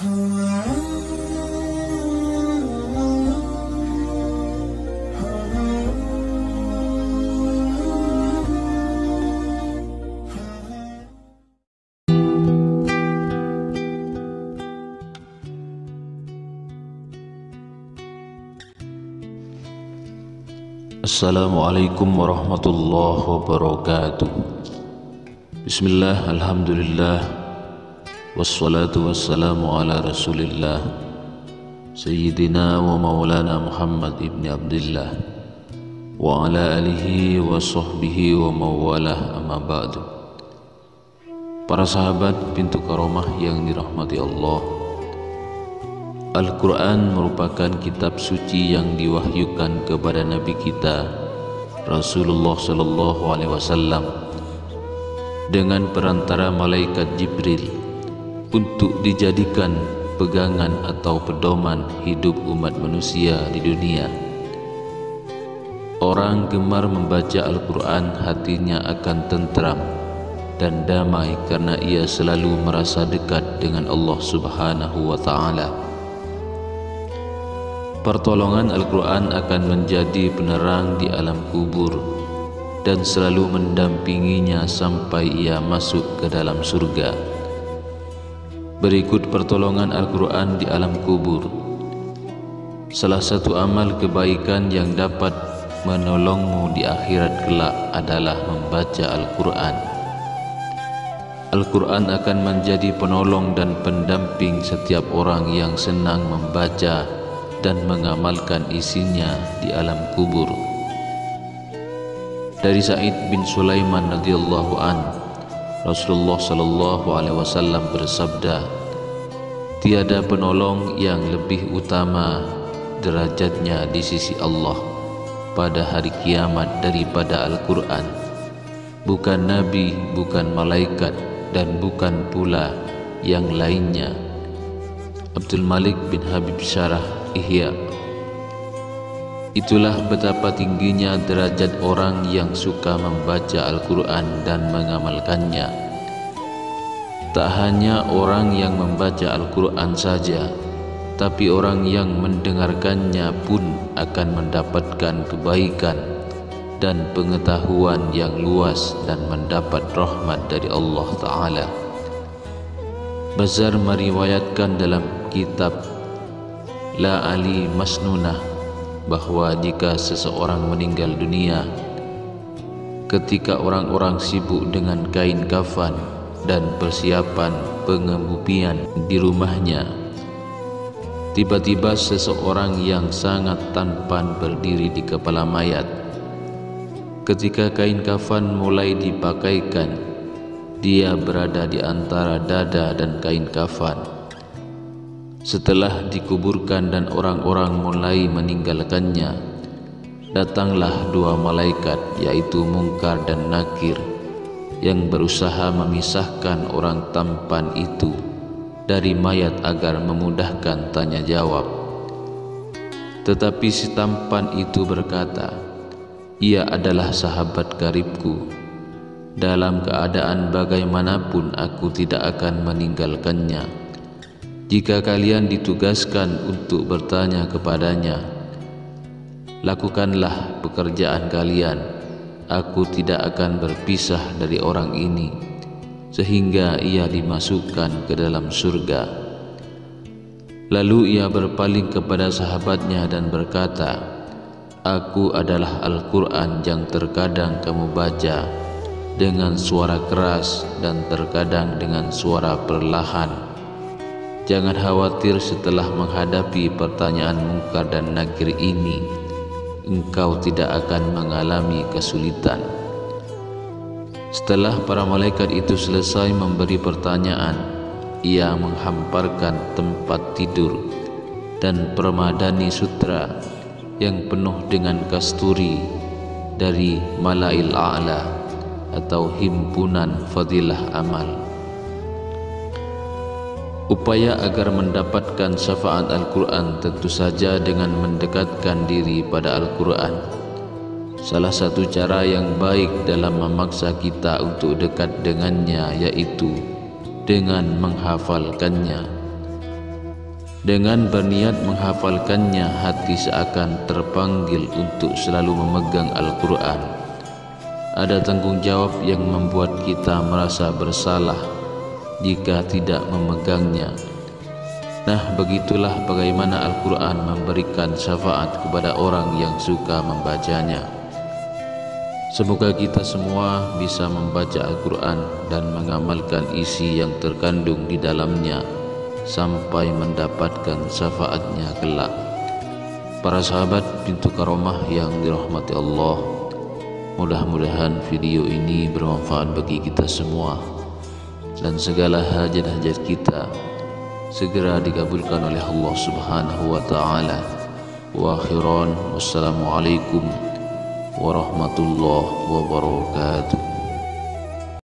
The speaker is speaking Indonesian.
Assalamualaikum warahmatullahi wabarakatuh. Bismillah, alhamdulillah, wassalatu wassalamu ala rasulillah Sayyidina wa maulana Muhammad ibn Abdillah wa ala alihi wa sahbihi wa mawalah, amma ba'du. Para sahabat pintu karomah yang dirahmati Allah, Al-Quran merupakan kitab suci yang diwahyukan kepada Nabi kita Rasulullah Sallallahu Alaihi Wasallam dengan perantara malaikat Jibril untuk dijadikan pegangan atau pedoman hidup umat manusia di dunia. Orang gemar membaca Al-Quran hatinya akan tentram dan damai karena ia selalu merasa dekat dengan Allah Subhanahu wa Ta'ala. Pertolongan Al-Quran akan menjadi penerang di alam kubur dan selalu mendampinginya sampai ia masuk ke dalam surga. Berikut pertolongan Al-Quran di alam kubur. Salah satu amal kebaikan yang dapat menolongmu di akhirat kelak adalah membaca Al-Quran. Al-Quran akan menjadi penolong dan pendamping setiap orang yang senang membaca dan mengamalkan isinya di alam kubur. Dari Sa'id bin Sulaiman radhiyallahu an, Rasulullah sallallahu alaihi wasallam bersabda, tiada penolong yang lebih utama derajatnya di sisi Allah pada hari kiamat daripada Al-Quran. Bukan nabi, bukan malaikat, dan bukan pula yang lainnya. Abdul Malik bin Habib Syarah Ihya. Itulah betapa tingginya derajat orang yang suka membaca Al-Quran dan mengamalkannya. Tak hanya orang yang membaca Al-Quran saja, tapi orang yang mendengarkannya pun akan mendapatkan kebaikan dan pengetahuan yang luas dan mendapat rahmat dari Allah Ta'ala. Bazar meriwayatkan dalam kitab La Ali Masnunah bahwa jika seseorang meninggal dunia, ketika orang-orang sibuk dengan kain kafan dan persiapan pengebumian di rumahnya, tiba-tiba seseorang yang sangat tampan berdiri di kepala mayat. Ketika kain kafan mulai dipakaikan, dia berada di antara dada dan kain kafan. Setelah dikuburkan dan orang-orang mulai meninggalkannya, datanglah dua malaikat, yaitu Munkar dan Nakir, yang berusaha memisahkan orang tampan itu dari mayat agar memudahkan tanya jawab. Tetapi si tampan itu berkata, ia adalah sahabat karibku. Dalam keadaan bagaimanapun aku tidak akan meninggalkannya. Jika kalian ditugaskan untuk bertanya kepadanya, lakukanlah pekerjaan kalian. Aku tidak akan berpisah dari orang ini sehingga ia dimasukkan ke dalam surga. Lalu ia berpaling kepada sahabatnya dan berkata, aku adalah Al-Quran yang terkadang kamu baca dengan suara keras dan terkadang dengan suara perlahan. Jangan khawatir, setelah menghadapi pertanyaan Munkar dan Nakir ini, engkau tidak akan mengalami kesulitan. Setelah para malaikat itu selesai memberi pertanyaan, ia menghamparkan tempat tidur dan permadani sutra yang penuh dengan kasturi dari Malail A'la atau himpunan fadilah amal. Upaya agar mendapatkan syafaat Al-Quran tentu saja dengan mendekatkan diri pada Al-Quran. Salah satu cara yang baik dalam memaksa kita untuk dekat dengannya yaitu dengan menghafalkannya. Dengan berniat menghafalkannya, hati seakan terpanggil untuk selalu memegang Al-Quran. Ada tanggung jawab yang membuat kita merasa bersalah jika tidak memegangnya. Nah, begitulah bagaimana Al-Quran memberikan syafaat kepada orang yang suka membacanya. Semoga kita semua bisa membaca Al-Quran dan mengamalkan isi yang terkandung di dalamnya sampai mendapatkan syafaatnya kelak. Para sahabat pintu karomah yang dirahmati Allah, mudah-mudahan video ini bermanfaat bagi kita semua dan segala hajat-hajat kita segera dikabulkan oleh Allah Subhanahu wa taala. Wa akhiran, wassalamualaikum warahmatullahi wabarakatuh.